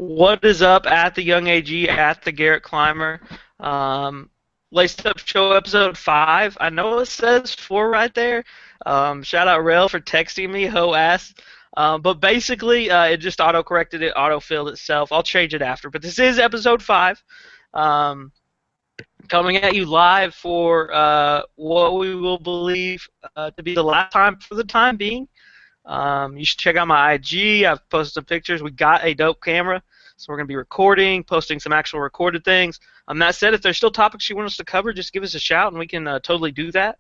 What is up at the Young AG at the Garrett Clymer? Um, Laced Up Show episode 5. I know it says 4 right there. Shout out Rail for texting me, ho ass. But basically, it just auto corrected it, auto filled itself. I'll change it after. But this is episode 5. Um, Coming at you live for what we will believe to be the last time for the time being. You should check out my IG. I've posted some pictures. We got a dope camera, so we're going to be recording, posting some actual recorded things. That said, if there's still topics you want us to cover, just give us a shout, and we can totally do that.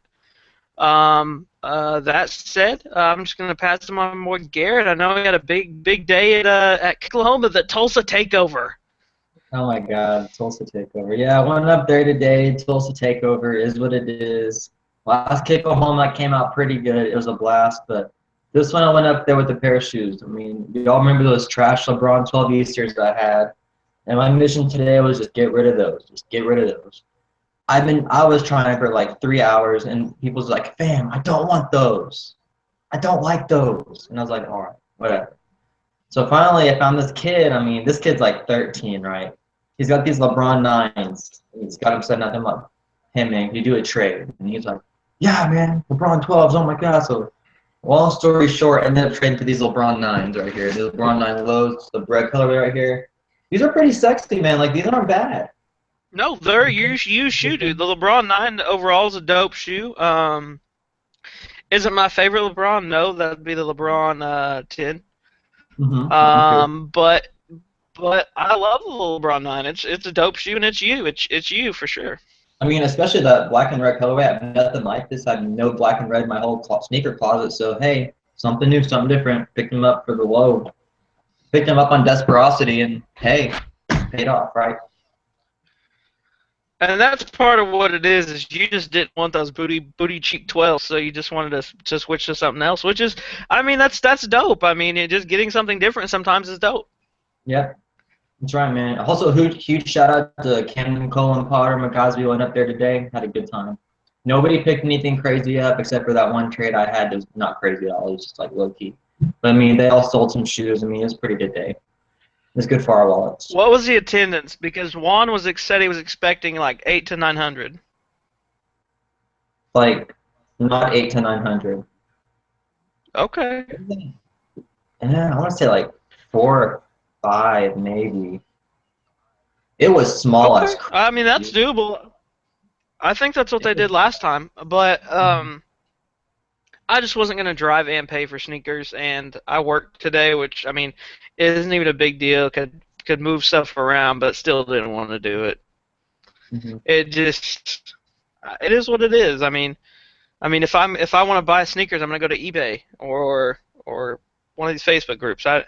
That said, I'm just going to pass them on more Garrett. I know we had a big day at Oklahoma, the Tulsa Takeover. Oh my God, Tulsa Takeover. Yeah, I went up there today. Tulsa Takeover is what it is. Last Oklahoma came out pretty good. It was a blast, but this one I went up there with a pair of shoes. I mean, y'all remember those trash LeBron 12 Easters I had? And my mission today was just get rid of those. Just get rid of those. I was trying for like 3 hours, and people's like, fam, I don't want those. I don't like those. And I was like, all right, whatever. So finally, I found this kid. I mean, this kid's like 13, right? He's got these LeBron 9s. He's got him setting them up. Him, man, you do a trade. And he's like, yeah, man, LeBron 12s, oh my God. So long story short, I ended up trading for these LeBron 9s right here. These LeBron 9 lows, the red color right here. These are pretty sexy, man. Like, these aren't bad. No, they're you shoe, dude. The LeBron 9 overall is a dope shoe. Isn't my favorite LeBron? No, that'd be the LeBron 10. Mm-hmm. But I love the LeBron 9. It's a dope shoe, and it's you. It's you for sure. I mean, especially that black and red colorway. I've nothing like this. I have no black and red in my whole sneaker closet. So, hey, something new, something different. Picked them up for the low. Picked them up on Desperosity, and hey, paid off, right? And that's part of what it is you just didn't want those booty cheek 12s, so you just wanted to switch to something else, which is, I mean, that's dope. I mean, just getting something different sometimes is dope. Yeah, that's right, man. Also, huge shout out to Camden, Cole, and Potter. McCosby went up there today. Had a good time. Nobody picked anything crazy up except for that one trade I had that was not crazy at all. It was just like low key. But I mean, they all sold some shoes. I mean, it was a pretty good day. It was good for our wallets. What was the attendance? Because Juan said he was expecting like 8 to 900. Like, not 8 to 900. Okay. Yeah, I want to say like 4 or 5 maybe. It was small Okay. as I mean, that's crazy. doable. I think that's what they did last time, but I just wasn't gonna drive and pay for sneakers, and I worked today, which I mean, it isn't even a big deal. Could move stuff around, but still didn't want to do it. Mm-hmm. It just, it is what it is. I mean, if I want to buy sneakers, I'm gonna go to eBay or one of these Facebook groups. I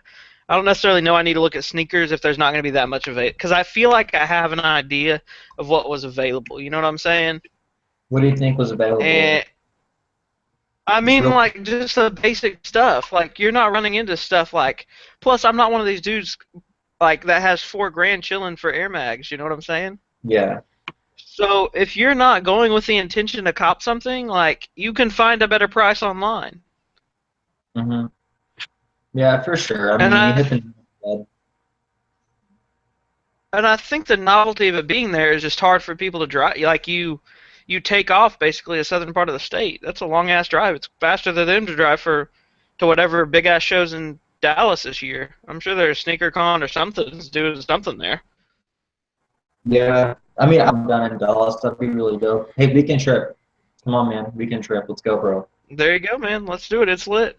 don't necessarily know I need to look at sneakers if there's not going to be that much of it, because I feel like I have an idea of what was available. You know what I'm saying? What do you think was available? And I Just mean, real. like, just the basic stuff. Like, you're not running into stuff like. Plus, I'm not one of these dudes like that has $4 grand chilling for Air Mags. You know what I'm saying? Yeah. So if you're not going with the intention to cop something, like, you can find a better price online. Mm-hmm. Yeah, for sure. I And mean, you I hit the nail on the and I think the novelty of it being there is just hard for people to drive. Like, you take off basically the southern part of the state. That's a long ass drive. It's faster than them to drive to whatever big ass shows in Dallas this year. I'm sure there's Sneaker Con or something's doing something there. head. Yeah. I mean, I'm down in Dallas. That'd be really dope. Hey, weekend trip. Come on, man. Weekend trip. Let's go, bro. There you go, man. Let's do it. It's lit.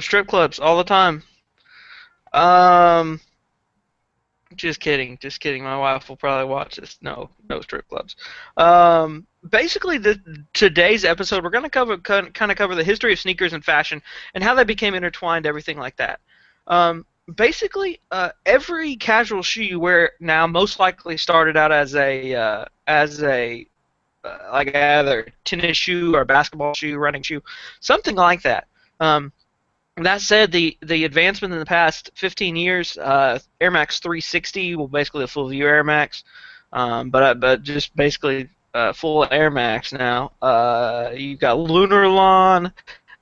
Strip clubs all the time. Um, just kidding. Just kidding. My wife will probably watch this. No, no strip clubs. Basically, today's episode, we're gonna kind of cover the history of sneakers and fashion and how they became intertwined, everything like that. Basically, every casual shoe you wear now most likely started out as a like either tennis shoe or basketball shoe, running shoe, something like that. Um, that said, the advancement in the past 15 years, Air Max 360, well, basically a full view Air Max, but just basically full Air Max now. You've got Lunar Lawn,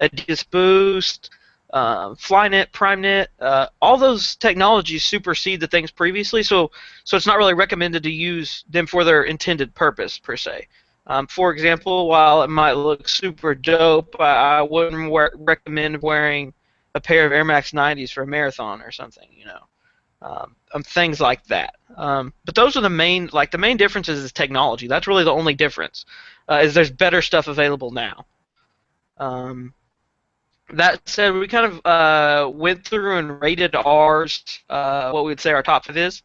Adidas Boost. Flynet, PrimeNet, all those technologies supersede the things previously, so it's not really recommended to use them for their intended purpose per se. For example, while it might look super dope, I wouldn't recommend wearing a pair of Air Max 90s for a marathon or something, things like that. But those are the main differences is technology. That's really the only difference, is there's better stuff available now. Um, that said, we kind of went through and rated ours, what we would say our top 5 is.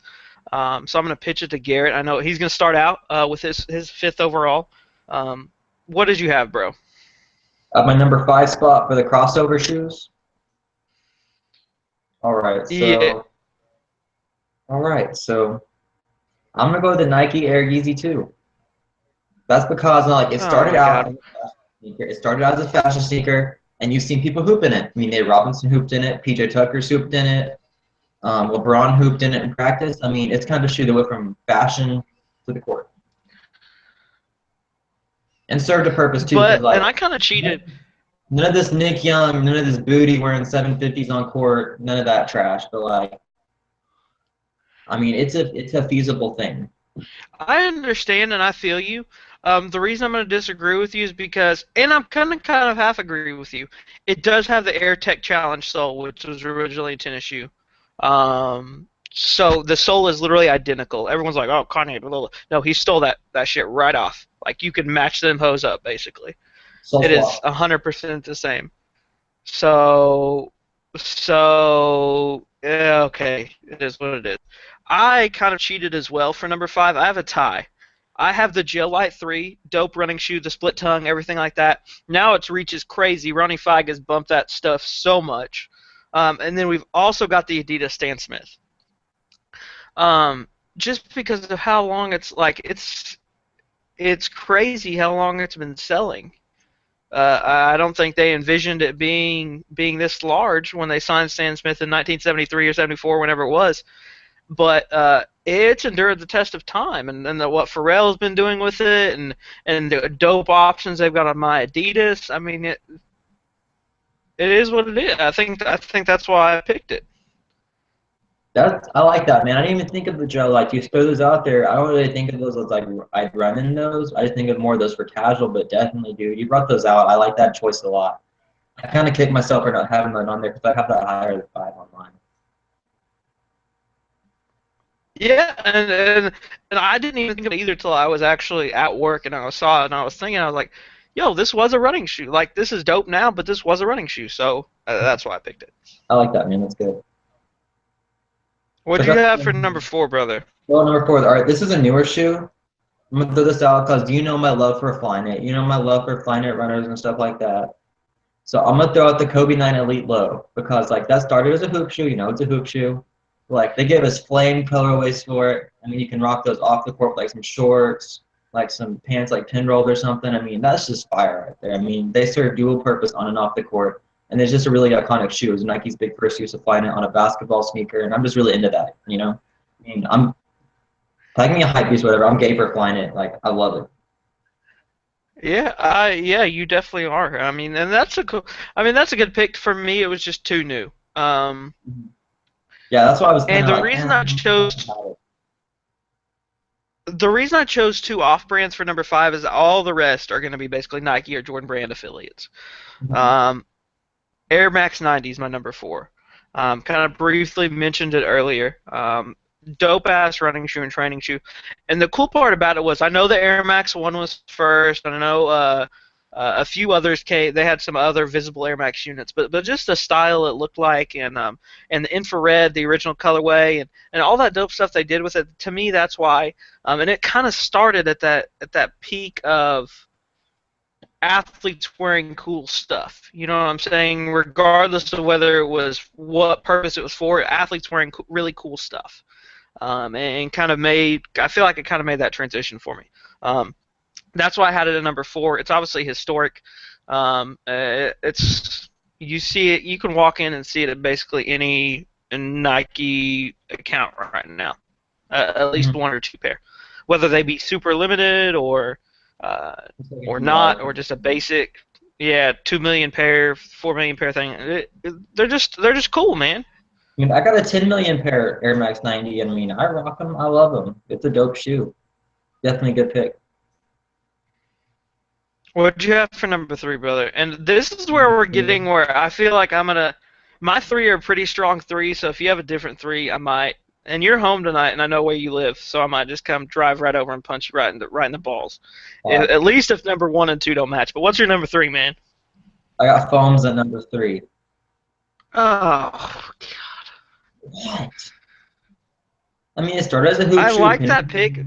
So I'm going to pitch it to Garrett. I know he's going to start out with his fifth overall. What did you have, bro? My number 5 spot for the crossover shoes. All right, Yeah. so I'm gonna go with the Nike Air Yeezy 2. That's because like it Oh started my out God. as a fashion sneaker. It started out as a fashion sneaker, and you've seen people hoop in it. I mean, Nate Robinson hooped in it, PJ Tucker hooped in it, LeBron hooped in it in practice. I mean, it's kind of a shoe that went from fashion to the court and served a purpose too, because And like I kind of cheated. none of this Nick Young, none of this booty wearing 750s on court, none of that trash. But like, I mean, it's a feasible thing. I understand and I feel you. The reason I'm going to disagree with you is because, and I'm kind of half agree with you. It does have the Air Tech Challenge sole, which was originally a tennis shoe. So the sole is literally identical. Everyone's like, "Oh, Kanye." No, he stole that shit right off. Like you could match them hose up, basically. So It is swap. 100% the same. So, yeah, okay, it is what it is. I kind of cheated as well for number 5. I have a tie. I have the Gel Light 3, dope running shoe, the split tongue, everything like that. Now its reach is crazy. Ronnie Fieg has bumped that stuff so much. And then we've also got the Adidas Stan Smith. Just because of how long it's crazy how long it's been selling. I don't think they envisioned it being this large when they signed Stan Smith in 1973 or 74, whenever it was. But it's endured the test of time, and what Pharrell's been doing with it, and the dope options they've got on my Adidas. I mean, it is what it is. I think that's why I picked it. I like that, man. I didn't even think of the gel lights. You throw those out there. I don't really think of those as like I'd run in those. I just think of more of those for casual, but definitely, dude, you brought those out. I like that choice a lot. I kind of kick myself for not having that on there because I have that higher than 5 on mine. Yeah, and I didn't even think of it either till I was actually at work and I saw it and I was thinking, I was like, yo, this was a running shoe. Like, this is dope now, but this was a running shoe, so that's why I picked it. I like that, man. That's good. So What'd you that's have for number 4, brother? well, number 4. All right, this is a newer shoe. I'm gonna throw this out because you know my love for Flyknit. You know my love for Flyknit runners and stuff like that. So I'm gonna throw out the Kobe 9 Elite Low because like that started as a hoop shoe. You know, it's a hoop shoe. Like they gave us flame colorways for it. I mean, you can rock those off the court with, like some shorts, like some pants, like pin rolled or something. I mean, that's just fire right there. I mean, they serve dual purpose on and off the court, and it's just a really iconic shoe. It was Nike's big first use of Flyknit on a basketball sneaker, and I'm just really into that. You know, I mean, I'm tagging me a hype piece, whatever. I'm gay for Flyknit. Like I love it. Yeah, you definitely are. I mean, and that's a cool. I mean, that's a good pick. For me, it was just too new. Yeah, that's why I was kind And of like, eh, the reason I chose two off brands for number 5 is all the rest are going to be basically Nike or Jordan Brand affiliates. Um, Air Max 90 is my number 4. Kind of briefly mentioned it earlier. Dope ass running shoe and training shoe. And the cool part about it was I know the Air Max 1 was first. I know a few others came. They had some other visible Air Max units, but just the style it looked like, and the infrared, the original colorway, and all that dope stuff they did with it. To me, that's why. And it kind of started at that peak of athletes wearing cool stuff. You know what I'm saying? Regardless of whether it was what purpose it was for, athletes wearing really cool stuff. And kind of made, I feel like it kind of made that transition for me. That's why I had it at number 4. It's obviously historic. It's you see it, you can walk in and see it at basically any Nike account right now. At least one or two pair, whether they be super limited uh, or not, or just a basic. Yeah, 2 million pair, 4 million pair thing. They're just cool, man. I mean, I got a 10 million pair Air Max 90, and I mean, I rock them. I love them. It's a dope shoe. Definitely a good pick. What'd you have for number three, brother? And this is where we're getting where I feel like I'm gonna. My three are pretty strong three, so if you have a different three, I might. And you're home tonight, and I know where you live, so I might just come drive right over and punch you right in the balls. Uh, At least if number one and two don't match. But what's your number three, man? I got foams at number 3. Oh, What? I mean, it started as a hoop I shoe. like that pick.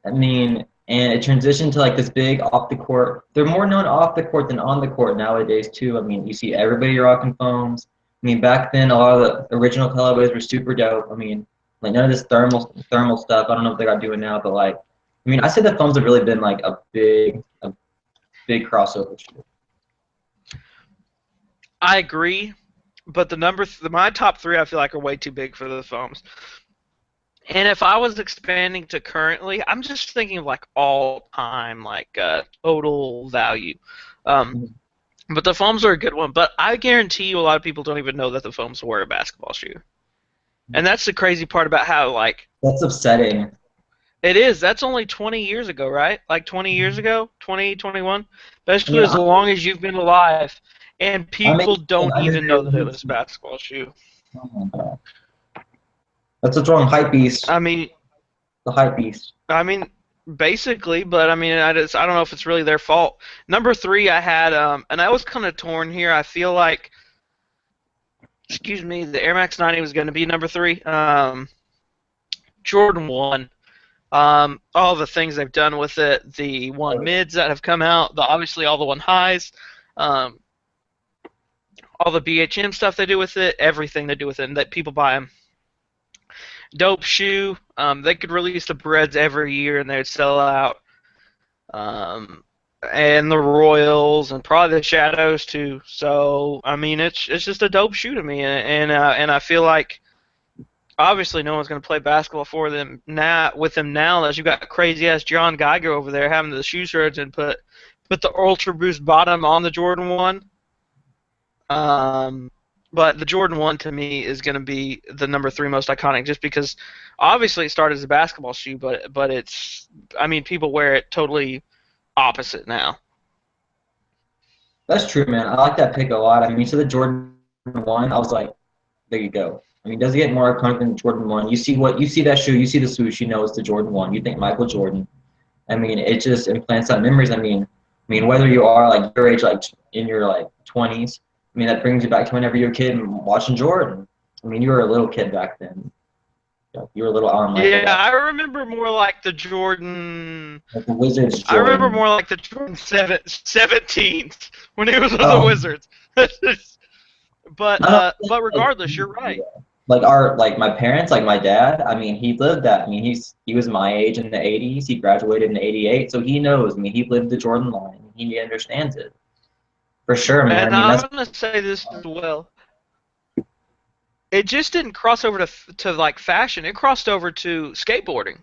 I mean, and it transitioned to like this big off the court. They're more known off the court than on the court nowadays too. I mean, you see everybody rocking foams. I mean, back then a lot of the original colorways were super dope. I mean, like none of this thermal stuff. I don't know what they got doing now, but like, I mean, I say the foams have really been like a big crossover shoe. I agree, but my top three I feel like are way too big for the foams. And if I was expanding to currently, I'm just thinking of like all time, like total value. Um, but the foams are a good one. But I guarantee you, a lot of people don't even know that the foams were a basketball shoe. And that's the crazy part about how like That's upsetting. it is. That's only 20 years ago, right? Like 20 years ago, 2021. I Basically, mean, as long as you've been alive, and I'm people don't even know that it a was a basketball shoe. Oh my God. That's what's wrong, hype beast. I mean, The hype beast. I mean, basically, but I mean, I don't know if it's really their fault. Number three, I had, and I was kind of torn here. I feel like, excuse me, the Air Max 90 was going to be number three. Jordan 1. All the things they've done with it, the one mids that have come out, obviously all the one highs, um, all the BHM stuff they do with it, everything they do with it, and that people buy them. Dope shoe. They could release the breads every year and they'd sell out. And the Royals and probably the Shadows too. So I mean, it's just a dope shoe to me, and I feel like obviously no one's going to play basketball for them now with them now unless you got crazy ass John Geiger over there having the shoe surgeon put the Ultra Boost bottom on the Jordan 1. But the Jordan 1 to me is going to be the number three most iconic just because obviously it started as a basketball shoe, but it's, I mean, people wear it totally opposite now. That's true, man. I like that pick a lot. I mean, to the Jordan 1, I was like, there you go. I mean, does it get more iconic than Jordan 1? You see that shoe, you see the swoosh, you know it's the Jordan 1. You think Michael Jordan. I mean, it just implants that memories. I mean, whether you are like your age, like in your like 20s, I mean, that brings you back to whenever you were a kid and watching Jordan. I mean, you were a little kid back then. You were a little on Michael. Yeah, I remember more like the Jordan. Like the Wizards I remember Jordan. more like the Jordan 17 when he was with the Oh. Wizards. But regardless, you're right. Like my parents, like my dad, I mean, he lived that. I mean, he was my age in the 80s. He graduated in 88, so he knows. I mean, he lived the Jordan line. He understands it. For sure, man. And I mean, I'm that's gonna say this as well. It just didn't cross over to like fashion. It crossed over to skateboarding.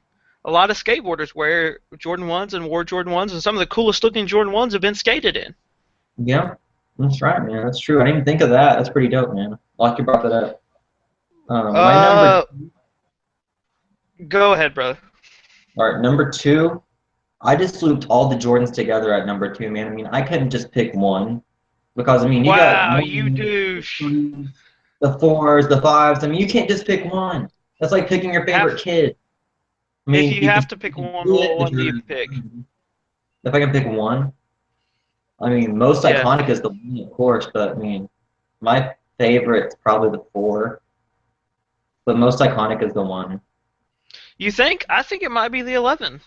A lot of skateboarders wear Jordan 1s and wore Jordan 1s, and some of the coolest looking Jordan 1s have been skated in. yeah, that's right, man. That's true. I didn't even think of that. That's pretty dope, man. Like you brought that up. My number, Uh, Go ahead, brother. all right, number 2. I just looped all the Jordans together at number 2, man. I mean, I couldn't just pick one because I mean, you got Wow, you one, douche. the 4s, the 5s. I mean, you can't just pick one. That's like picking your favorite kid. I If mean, you you have can to pick one, split what the one do you Jordan. pick? If I can pick one, I mean, most Yeah. iconic is the one, of course, but I mean, my favorite is probably the 4, but most iconic is the 1. You think? I think it might be the 11.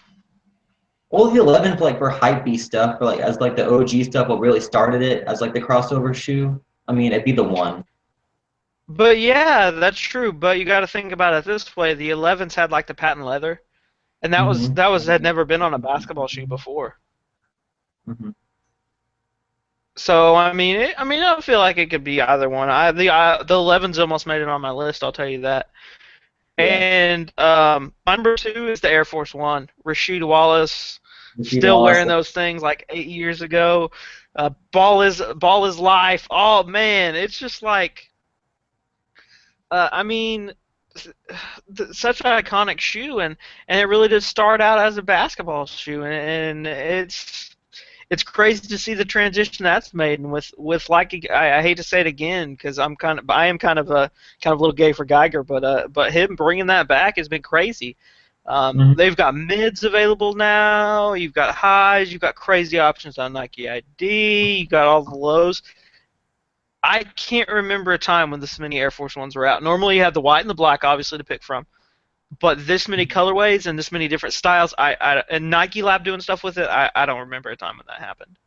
Well, the 11 for like for hype stuff, for like as like the OG stuff, what really started it as like the crossover shoe. I mean, it'd be the 1. But yeah, that's true. But you got to think about it this way: the 11s had like the patent leather, and that was Mm-hmm. that was had never been on a basketball shoe before. Mm-hmm. So I don't feel like it could be either one. The 11s almost made it on my list. I'll tell you that. Yeah. And my number two is the Air Force One, Rasheed Wallace. Rasheed Still Wallace. wearing those things like 8 years ago. Ball is life. Oh man, it's just like, I mean, such an iconic shoe, and it really did start out as a basketball shoe, and it's crazy to see the transition that's made, and with like I hate to say it again because I am kind of a little gay for Geiger, but him bringing that back has been crazy. Mhm. They've got mids available now. You've got highs. You've got crazy options on Nike ID. You got all the lows. I can't remember a time when this many Air Force Ones were out. Normally, you have the white and the black, obviously, to pick from. But this many colorways and this many different styles, and Nike Lab doing stuff with it, I don't remember a time when that happened.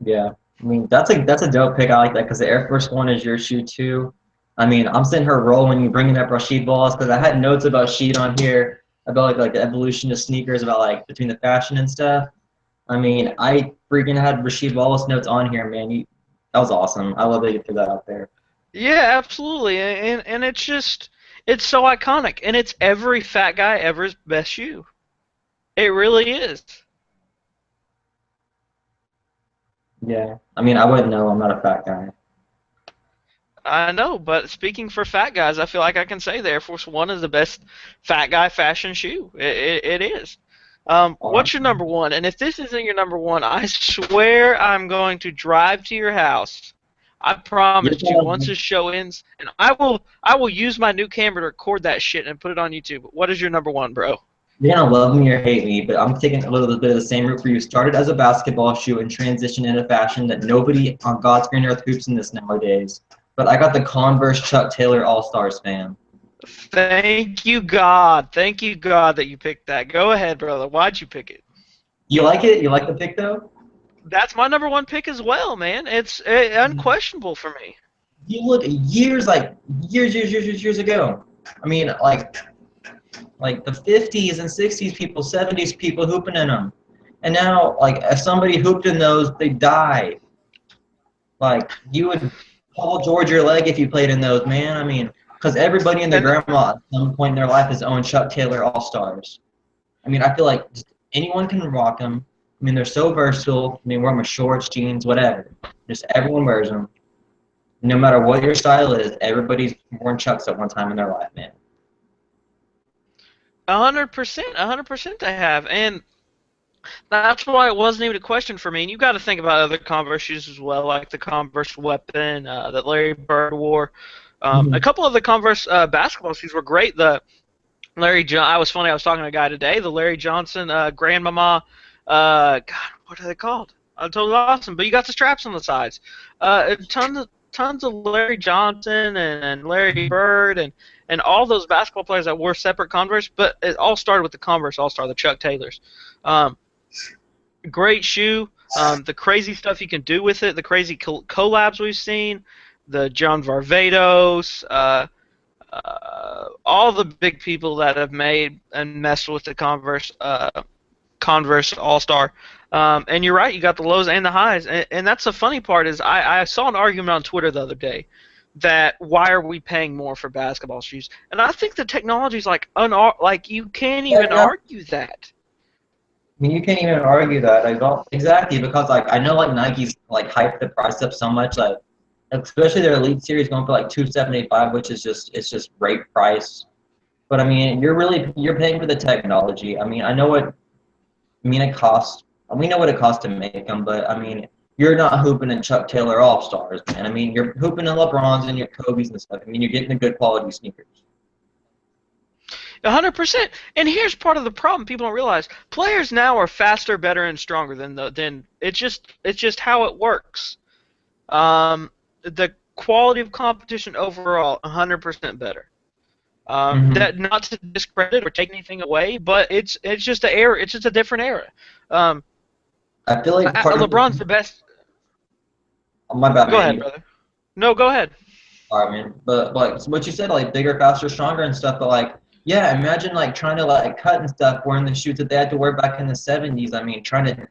Yeah, I mean that's a dope pick. I like that because the Air Force One is your shoe too. I mean, I'm seeing her roll when you bringing up Rasheed Wallace because I had notes about Sheed on here about like the evolution of sneakers, about like between the fashion and stuff. I mean, I freaking had Rasheed Wallace notes on here, man. That was awesome. I love that you threw that out there. Yeah, absolutely, and it's so iconic, and it's every fat guy ever's best shoe. It really is. Yeah, I mean, I wouldn't know. I'm not a fat guy. I know, but speaking for fat guys, I feel like I can say the Air Force One is the best fat guy fashion shoe. It is. All right. What's your number one? And if this isn't your number one, I swear I'm going to drive to your house. I You're promise you. Once gonna, this show ends, and I will use my new camera to record that shit and put it on YouTube. What is your number one, bro? you're gonna love me or hate me, but I'm taking a little bit of the same route for you. Started as a basketball shoe and transitioned into fashion that nobody on God's green earth hoops in this nowadays. But I got the Converse Chuck Taylor All Stars, fam. Thank you, God. Thank you, God, that you picked that. Go ahead, brother. Why'd you pick it? You like it? You like the pick though? That's my number one pick as well, man. It's unquestionable for me. You look years, like years ago. I mean, like the 50s and 60s people, 70s people hooping in them, and now like if somebody hooped in those, they died. Like you would Paul George your leg if you played in those, man. I mean, because everybody and their And grandma at some point in their life has owned Chuck Taylor All Stars. I mean, I feel like just anyone can rock them. I mean, they're so versatile. I mean, wear them with shorts, jeans, whatever. Just everyone wears them. No matter what your style is, everybody's worn Chucks at one time in their life, man. 100%, 100% I have, and that's why it wasn't even a question for me. And you got to think about other Converse shoes as well, like the Converse Weapon that Larry Bird wore. A Mhm. couple of the Converse basketball shoes were great. The Larry John. I was funny. I was talking to a guy today. The Larry Johnson Grandmama. God, what are they called? I totally awesome. But you got the straps on the sides. Tons of Larry Johnson and Larry Bird and all those basketball players that wore separate Converse. But it all started with the Converse All Star, the Chuck Taylors. Um, Great shoe. The crazy stuff you can do with it. The crazy collabs we've seen. The John Varvatos. All the big people that have made and messed with the Converse All Star. And you're right, you got the lows and the highs, and that's the funny part is I saw an argument on Twitter the other day that why are we paying more for basketball shoes? And I think the technology's like like you can't Yeah, even no, argue that. I mean, you can't even argue that. I don't exactly because like I know like Nike's like hyped the price up so much, like especially their Elite Series going for like 275, which is just it's just great price. But I mean, you're paying for the technology. I mean, I know what I mean it costs. We know what it costs to make them, but I mean, you're not hooping in Chuck Taylor All Stars, man. I mean, you're hooping in LeBrons and your Kobe's and stuff. I mean, you're getting the good quality sneakers. 100%. And here's part of the problem people don't realize: players now are faster, better, and stronger than it's just how it works. The quality of competition overall, 100% better. Hmm. That not to discredit or take anything away, but it's just a era. It's just a different era. Um, I feel like part of LeBron's the best. my bad, Go man. ahead, brother. No, go ahead. I mean, but like what you said, like bigger, faster, stronger, and stuff. But like, yeah, imagine like trying to like cut and stuff, wearing the shoes that they had to wear back in the '70s. I mean, trying to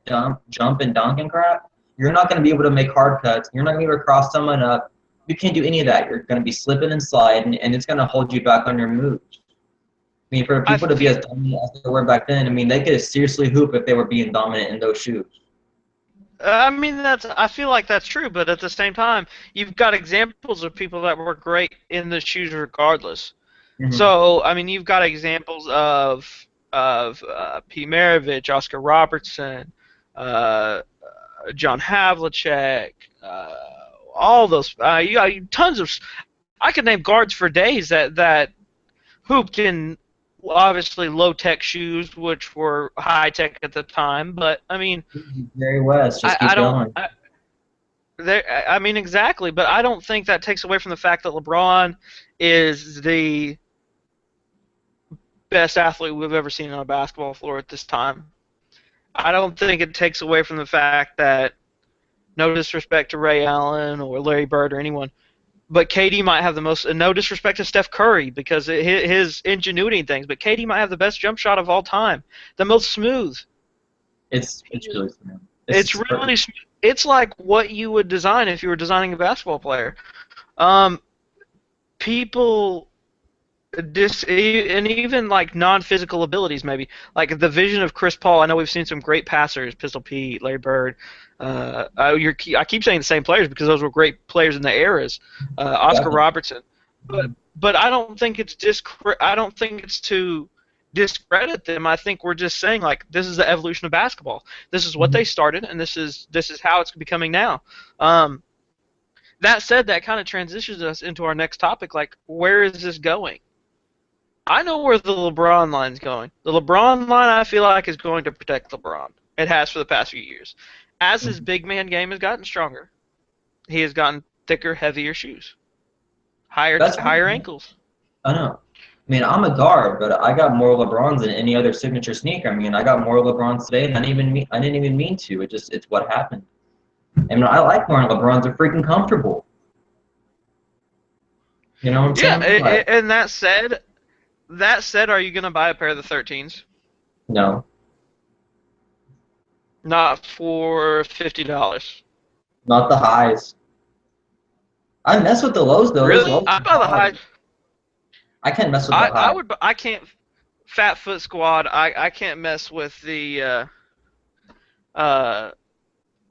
jump, and dunk and crap. You're not going to be able to make hard cuts. You're not going to be able to cross someone up. You can't do any of that. You're going to be slipping and sliding, and it's going to hold you back on your moves. mean, for I people to be feel as dominant as they were back then, I mean, they could seriously hoop if they were being dominant in those shoes. I mean, I feel like that's true, but at the same time, you've got examples of people that were great in the shoes regardless. Hmm. So, I mean, you've got examples of P. Maravich, Oscar Robertson, uh, John Havlicek, all those. You got tons of. I could name guards for days that hooped in obviously low tech shoes, which were high tech at the time. But I mean, Jerry West, just I keep don't. going. I mean, exactly, but I don't think that takes away from the fact that LeBron is the best athlete we've ever seen on a basketball floor at this time. I don't think it takes away from the fact that, no disrespect to Ray Allen or Larry Bird or anyone, but KD might have the most, and no disrespect to Steph Curry because his ingenuity and things, but KD might have the best jump shot of all time, the most smooth. It's really smooth. It's It's really, it's like what you would design if you were designing a basketball player. Um, people and even like non-physical abilities, maybe like the vision of Chris Paul. I know we've seen some great passers, Pistol Pete, Larry Bird. I keep saying the same players because those were great players in the eras. Oscar Robertson, but I don't think it's I don't think it's to discredit them. I think we're just saying like this is the evolution of basketball. This is what they started, and this is how it's becoming now. That said, that kind of transitions us into our next topic. Like, where is this going? I know where the LeBron line's going. The LeBron line, I feel like, is going to protect LeBron. It has for the past few years. As his big man game has gotten stronger, he has gotten thicker, heavier shoes, That's higher ankles. I know. I mean, I'm a guard, but I got more LeBrons than any other signature sneaker. I mean, I got more LeBrons today, and I didn't even mean to. It's what happened. I mean, I like wearing LeBrons. They're freaking comfortable. You know what I'm Yeah, saying? Like, and that said, are you gonna buy a pair of the 13s? no, Not for $50. not the highs. I mess with the lows though. Those Really? lows I are buy the hard. high. I can't mess with the high. I can't. Fat Foot Squad. I can't mess with the uh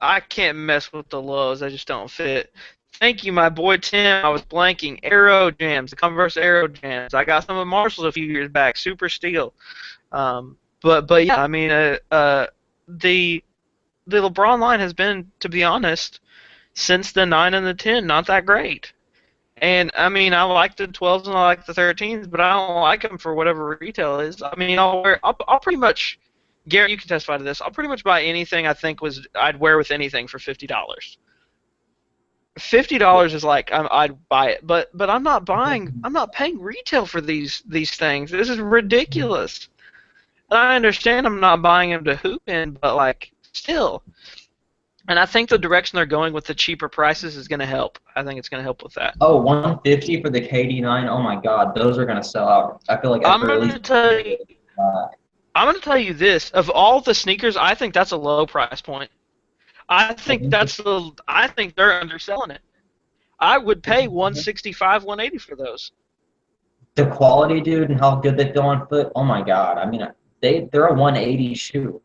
I can't mess with the lows. They just don't fit. Thank you, my boy Tim. I was blanking. Aero Jams, the Converse Aero Jams. I got some of Marshalls a few years back. Super Steel. But yeah, I mean, the the LeBron line has been, to be honest, since the 9 and the 10, not that great. And I mean, I like the 12s and I like the 13s, but I don't like them for whatever retail is. I mean, I'll pretty much, Garrett, you can testify to this. I'll pretty much buy anything I think I'd wear with anything for $50. $50 is like I'd buy it, but I'm not paying retail for these things. This is ridiculous. And I understand I'm not buying them to hoop in, but like still. And I think the direction they're going with the cheaper prices is going to help. I think it's going to help with that. Oh, 150 for the KD9. Oh my God, those are gonna sell out. I feel like I'm after at going least to tell a you, year. Uh, I'm going to tell you this: of all the sneakers, I think that's a low price point. I think they're underselling it. I would pay 165, 180 for those. the quality, dude, and how good they feel on foot. Oh my God. I mean, they're a 180 shoe.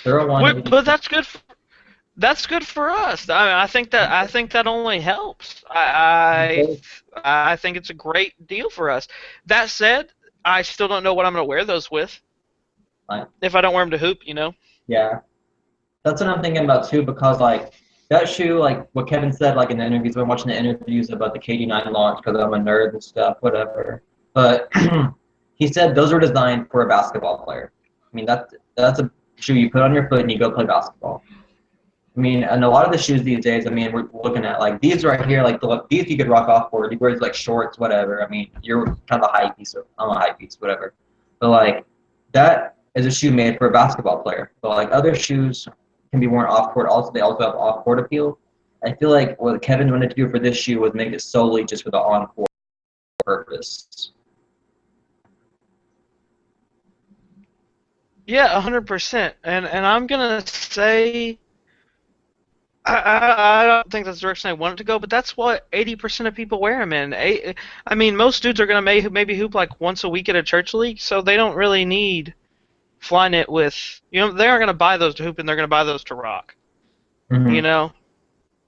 They're a 180. But that's good for us. I mean, I think that only helps. I think it's a great deal for us. That said, I still don't know what I'm going to wear those with. Like, If I don't wear them to hoop, you know. yeah, that's what I'm thinking about too. Because like that shoe, like what Kevin said, like in the interviews, I've been watching the interviews about the KD9 launch because I'm a nerd and stuff, whatever. But he said those were designed for a basketball player. I mean, that's a shoe you put on your foot and you go play basketball. I mean, and a lot of the shoes these days, I mean, we're looking at like these right here, like these you could rock off for. You wear like shorts, whatever. I mean, you're kind of a high piece, or I'm a high piece, whatever. But like that is a shoe made for a basketball player. But like other shoes can be worn off court. Also, they also have off court appeal. I feel like what Kevin wanted to do for this shoe was make it solely just for the on court purpose. Yeah, 100%. And I'm gonna say I don't think that's the direction I want it to go, but that's what 80% of people wear them in. I mean, most dudes are gonna maybe hoop like once a week at a church league, so they don't really need flying it with. They aren't gonna buy those to hoop, and they're gonna buy those to rock. You Hmm. know,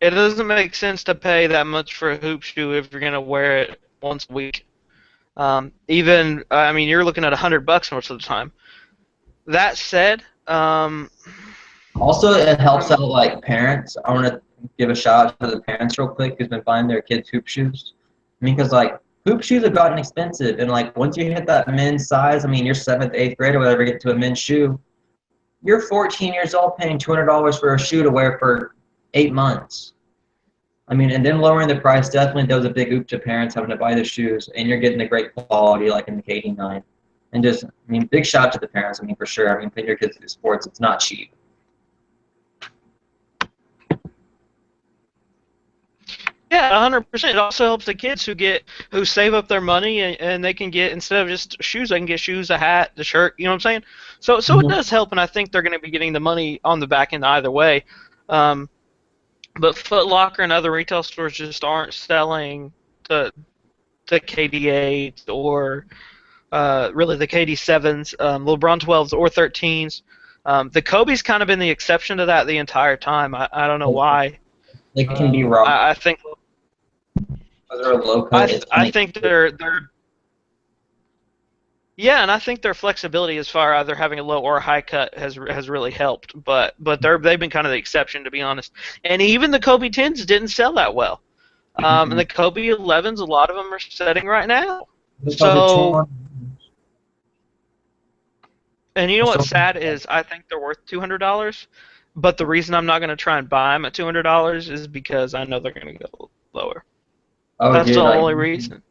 it doesn't make sense to pay that much for a hoop shoe if you're gonna wear it once a week. I mean, you're looking at $100 most of the time. That said, Also, it helps um, out like parents. I want to give a shout out to the parents real quick who's been buying their kids hoop shoes. I mean, because like hoop shoes have gotten expensive, and like once you hit that men's size, I mean, you're seventh, eighth grade or whatever, get to a men's shoe, you're 14 years old paying $200 for a shoe to wear for 8 months. I mean, and then lowering the price definitely does a big oop to parents having to buy the shoes, and you're getting a great quality like in the KD9. And just, I mean, big shout out to the parents. I mean, for sure. I mean, putting your kids through sports, it's not cheap. yeah, 100%. It also helps the kids who save up their money and they can get instead of just shoes, they can get shoes, a hat, the shirt. You know what I'm saying? So it Mhm. does help, and I think they're going to be getting the money on the back end either way. Um, but Foot Locker and other retail stores just aren't selling the the KD8s or really the KD7s, LeBron 12s or 13s. The Kobe's kind of been the exception to that the entire time. I don't know why. They can be wrong. I think Those are low cut. It's I kind think of they're yeah, and I think their flexibility as far either having a low or a high cut has really helped. But they've been kind of the exception to be honest. And even the Kobe 10s didn't sell that well. And mm-hmm. the Kobe 11s, a lot of them are setting right now. Because the So, torn. and you know what's So, sad is I think they're worth $200. But the reason I'm not going to try and buy them at $200 is because I know they're going to go lower. oh, That's the dude, like only reason.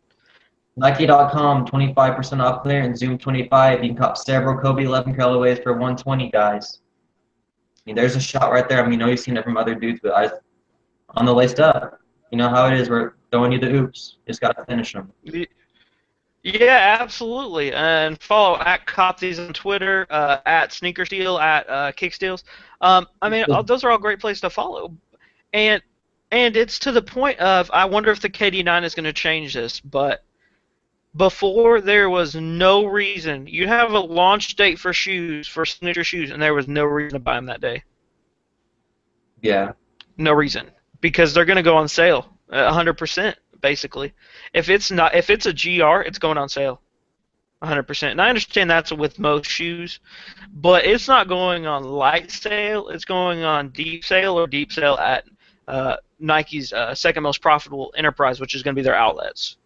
Nike.com, 25% off clearance, Zoom 25. You can cop several Kobe 11 colorways for 120, guys. I mean, there's a shot right there. I mean, I know you've seen it from other dudes, but on the laced up. You know how it is. We're throwing you the oops. Just got to finish them. Yeah, absolutely. And follow at Copsies on Twitter, at Sneaker Steel, at Kicksteals. I mean, those are all great places to follow. And it's to the point of I wonder if the KD9 is going to change this. But before there was no reason you'd have a launch date for shoes for signature shoes, and there was no reason to buy them that day. Yeah. No reason because they're going to go on sale 100% basically. If it's a GR, it's going on sale. 100%. And I understand that's with most shoes, but it's not going on light sale. It's going on deep sale or deep sale at Nike's second most profitable enterprise, which is going to be their outlets.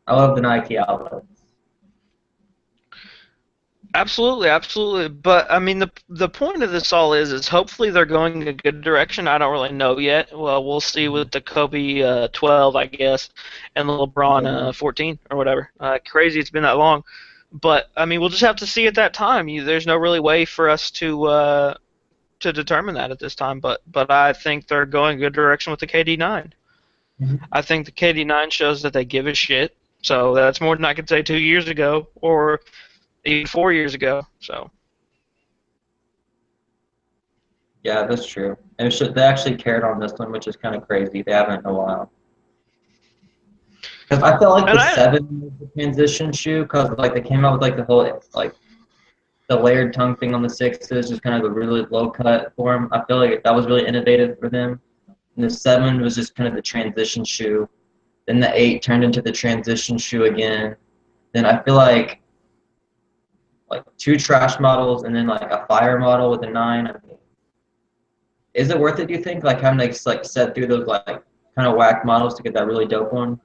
I love the Nike outlet. Absolutely, absolutely. But I mean, the point of this all is hopefully they're going a good direction. I don't really know yet. Well, we'll see with the Kobe 12, I guess, and the LeBron 14 or whatever. Crazy, it's been that long. But I mean, we'll just have to see at that time. There's no really way for us to determine that at this time. But I think they're going a good direction with the KD9. Mhm. I think the KD9 shows that they give a shit. So that's more than I could say 2 years ago or even 4 years ago. So Yeah, that's true. And they actually cared on this one, which is kind of crazy. They haven't in a while. Because I felt like and the I 7 was the transition shoe, because like they came out with like the whole like the layered tongue thing on the sixes, just kind of a really low cut for them. I feel like that was really innovative for them. And the 7 was just kind of the transition shoe. Then the 8 turned into the transition shoe again. Then I feel like 2 trash models and then like a fire model with a 9. I mean, is it worth it? Do you think like having like set through those like kind of whack models to get that really dope one?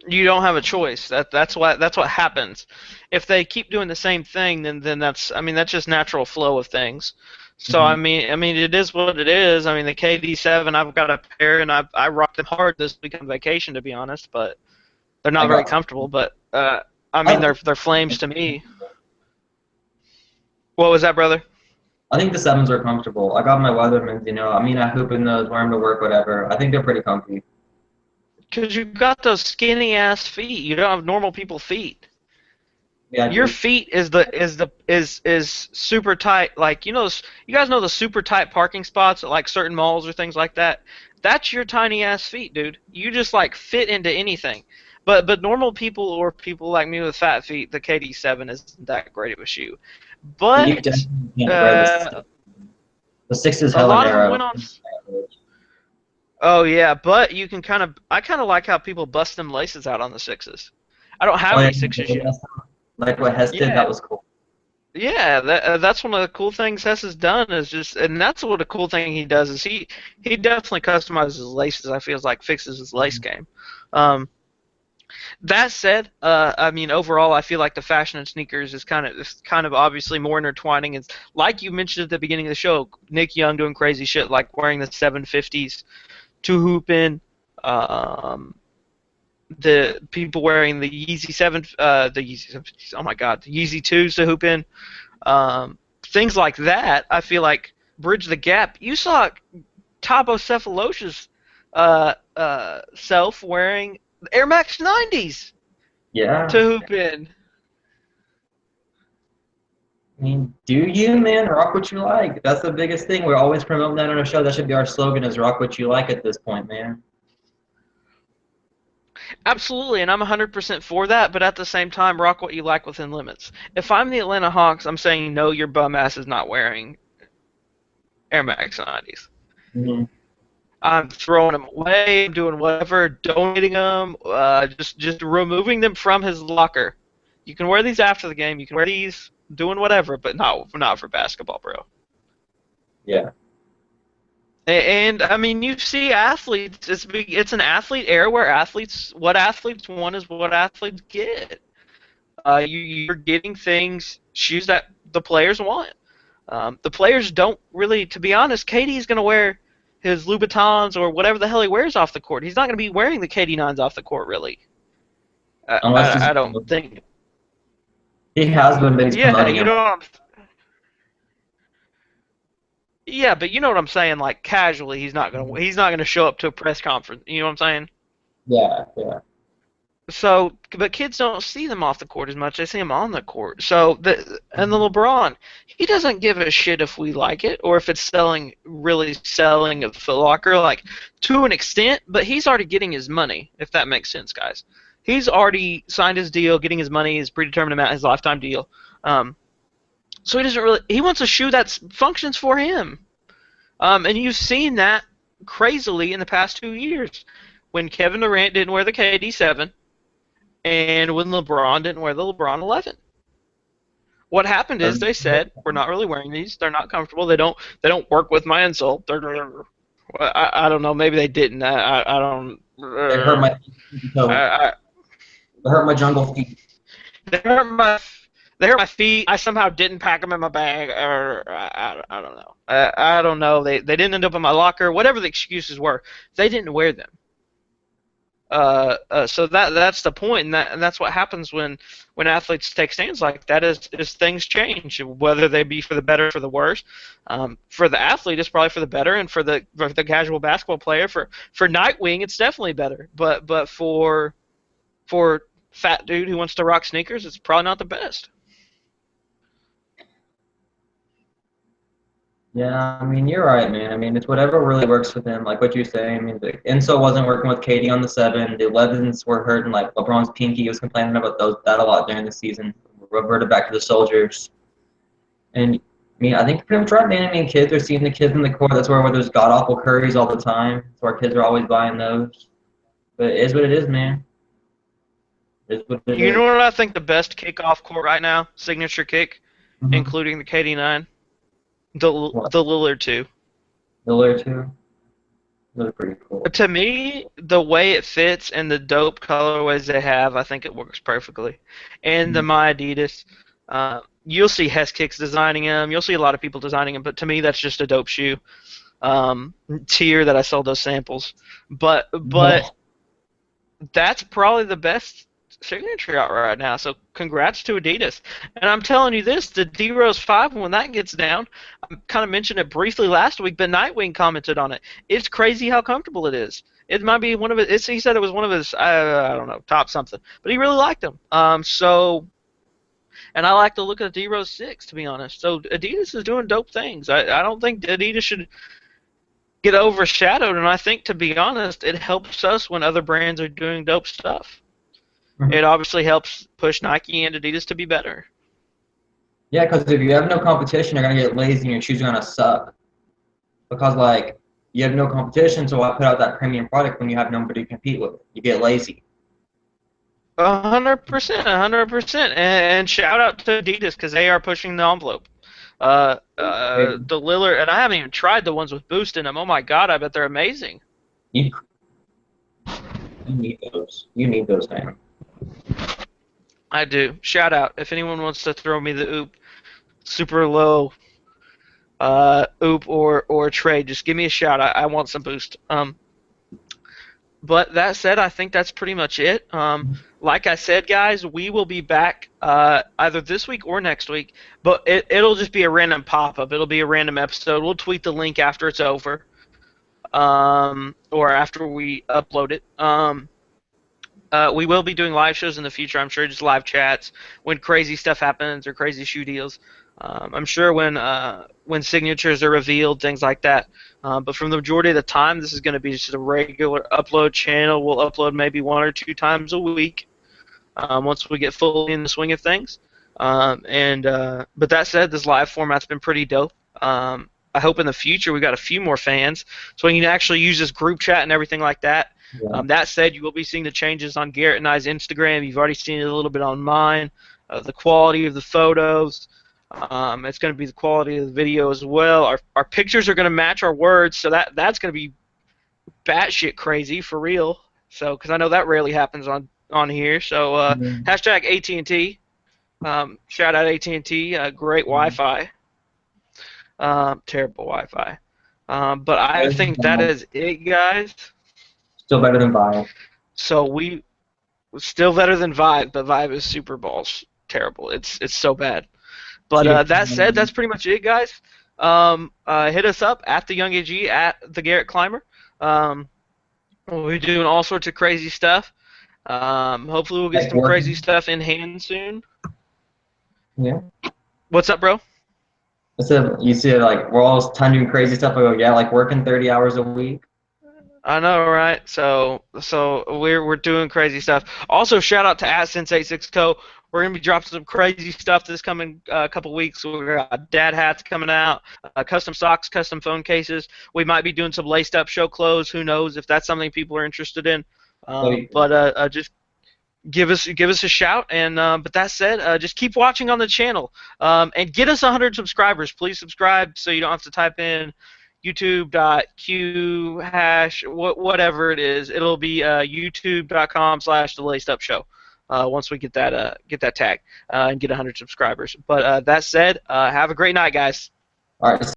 you don't have a choice. That's what happens. If they keep doing the same thing, then that's I mean that's just natural flow of things. So Mm-hmm. I mean it is what it is. I mean the KD7 I've got a pair and I rocked them hard this week on vacation to be honest, but they're I not very got. comfortable. But I mean I, they're flames to me. What was that, brother? I think the 7s are comfortable. I got my Weathermans, you know. I mean, I hoop in those, wear them to work, whatever. I think they're pretty comfy. Because you've got those skinny ass feet. You don't have normal people feet. Yeah, Your dude. feet is super tight. Like you guys know the super tight parking spots at like certain malls or things like that. That's your tiny ass feet, dude. You just like fit into anything. But normal people or people like me with fat feet, the KD7 isn't that great of a shoe. You But definitely can't wear the uh, six. The six is a hella lot of them narrow. went on. Oh yeah, but you can I kind of like how people bust them laces out on the sixes. I don't Oh have yeah, any sixes yet. like what Hess did, Yeah, that was cool. yeah, that's one of the cool things Hess has done is just, and that's what a cool thing he does is he definitely customizes his laces. I feel like fixes his lace game. Um, that said, I mean overall, I feel like the fashion in sneakers is kind of obviously more intertwining. It's like you mentioned at the beginning of the show, Nick Young doing crazy shit like wearing the 750s to hoop in. Um, the people wearing the Yeezy 7, the Yeezy 750s. Oh my God, the Yeezy 2s to hoop in. Things like that, I feel like bridge the gap. You saw Tabo Cephalos's self wearing Air Max 90s to Yeah. hoop in. I mean, do you, man? Rock what you like. That's the biggest thing. We're always promoting that on our show. That should be our slogan is rock what you like at this point, man. Absolutely, and I'm 100% for that, but at the same time, rock what you like within limits. If I'm the Atlanta Hawks, I'm saying no, your bum ass is not wearing Air Max 90s. Hmm. I'm throwing them away. I'm doing whatever, donating them, just removing them from his locker. You can wear these after the game. You can wear these doing whatever, but not for basketball, bro. Yeah. And I mean, you see athletes. It's an athlete era where what athletes want is what athletes get. You're getting shoes that the players want. The players don't really, to be honest. KD's going to wear his Louboutins or whatever the hell he wears off the court. He's not going to be wearing the KD9s off the court, really. Unless I don't think. he has been, but he's Yeah, promoting you him. know what yeah, but you know what I'm saying. Like casually, he's not gonna show up to a press conference. You know what I'm saying? Yeah, yeah. So, but kids don't see them off the court as much. They see them on the court. So, and the LeBron, he doesn't give a shit if we like it or if it's really selling a Foot Locker, like to an extent. But he's already getting his money, if that makes sense, guys. He's already signed his deal, getting his money, his predetermined amount, his lifetime deal. So he doesn't really. He wants a shoe that functions for him. And you've seen that crazily in the past 2 years when Kevin Durant didn't wear the KD7 and when LeBron didn't wear the LeBron 11. What happened is they said we're not really wearing these. They're not comfortable. They don't work with my insole. I don't know. Maybe they didn't. I don't. They hurt my I, toe. I, They hurt my jungle feet. they hurt my they hurt my feet. I somehow didn't pack them in my bag, or I don't know. I don't know. They didn't end up in my locker. Whatever the excuses were, they didn't wear them. So that's the point, and that's what happens when athletes take stands like that is things change, whether they be for the better or for the worse. For the athlete, it's probably for the better, and for the casual basketball player, for Nightwing, it's definitely better. But for fat dude who wants to rock sneakers, it's probably not the best. Yeah, I mean, you're right, man. I mean, it's whatever really works for them. Like what you're saying. I mean, the Enzo wasn't working with Katie on the 7. The 11s were hurting. Like LeBron's pinky was complaining about that a lot during the season. Reverted back to the Soldiers. And I mean, I think you're pretty much right, man. I mean, kids are seeing the kids in the court. That's where there's god awful Currys all the time. So our kids are always buying those. But it is what it is, man. It is what it You is. know what I think the best kickoff court right now, signature kick, Mm-hmm. including the KD9, What? the Lillard 2. Miller too. Those are pretty cool. To me, the way it fits and the dope colorways they have, I think it works perfectly. And the Mm-hmm. My Adidas, you'll see Hess Kicks designing them. You'll see a lot of people designing them, but to me, that's just a dope shoe. Tier that I sold those samples, but that's probably the best signature out right now. So congrats to Adidas. And I'm telling you this, the D Rose 5, when that gets down, I kind of mentioned it briefly last week, but Nightwing commented on it. It's crazy how comfortable it is. It might be one of his, he said it was one of his, I don't know, top something. But he really liked them. So and I like the look of the D-Rose 6, to be honest. So Adidas is doing dope things. I don't think Adidas should get overshadowed, and I think, to be honest, it helps us when other brands are doing dope stuff. Mhm. It obviously helps push Nike and Adidas to be better. Yeah, because if you have no competition, you're gonna get lazy and your shoes are gonna suck. Because like you have no competition, so why put out that premium product when you have nobody to compete with? You get lazy. 100%, 100%, and shout out to Adidas because they are pushing the envelope. The Lillard, and I haven't even tried the ones with Boost in them. Oh my God, I bet they're amazing. You, you need those. You need those things. I do. Shout out if anyone wants to throw me the Oop super low Oop or trade, just give me a shout. I want some Boost. But that said, I think that's pretty much it. Like I said, guys, we will be back either this week or next week, but it'll just be a random pop-up. It'll be a random episode. We'll tweet the link after it's over, or after we upload it. We will be doing live shows in the future, I'm sure, just live chats when crazy stuff happens or crazy shoe deals. I'm sure when signatures are revealed, things like that. But from the majority of the time, this is going to be just a regular upload channel. We'll upload maybe 1 or 2 times a week once we get fully in the swing of things. But that said, this live format's been pretty dope. I hope in the future we got a few more fans so we can actually use this group chat and everything like that. Yeah. That said, you will be seeing the changes on Garrett and I's Instagram. You've already seen it a little bit on mine. The quality of the photos. It's going to be the quality of the video as well. Our pictures are going to match our words, so that's going to be batshit crazy for real. So, because I know that rarely happens on here. So, hashtag AT&T. Shout out AT&T. Great Wi-Fi. Terrible Wi-Fi. But I think that is it, guys. Still better than Vibe. So we still better than Vibe, but Vibe is Super Balls terrible. It's so bad. But that said, that's pretty much it, guys. Hit us up at the Young AG at the Garrett Climber. We're doing all sorts of crazy stuff. Hopefully we'll get some crazy stuff in hand soon. Yeah. What's up, bro? I said you see like we're all time doing crazy stuff. I go, yeah, like working 30 hours a week. I know, right? So we're doing crazy stuff. Also, shout out to @Sense86Co. We're gonna be dropping some crazy stuff this coming couple weeks. We got dad hats coming out, custom socks, custom phone cases. We might be doing some laced up show clothes. Who knows if that's something people are interested in? But just give us a shout. And but that said, just keep watching on the channel and get us 100 subscribers. Please subscribe so you don't have to type in youtube.q hash whatever it is. It'll be youtube.com/thelacedupshow once we get that tag and get 100 subscribers. But that said, have a great night, guys. All right.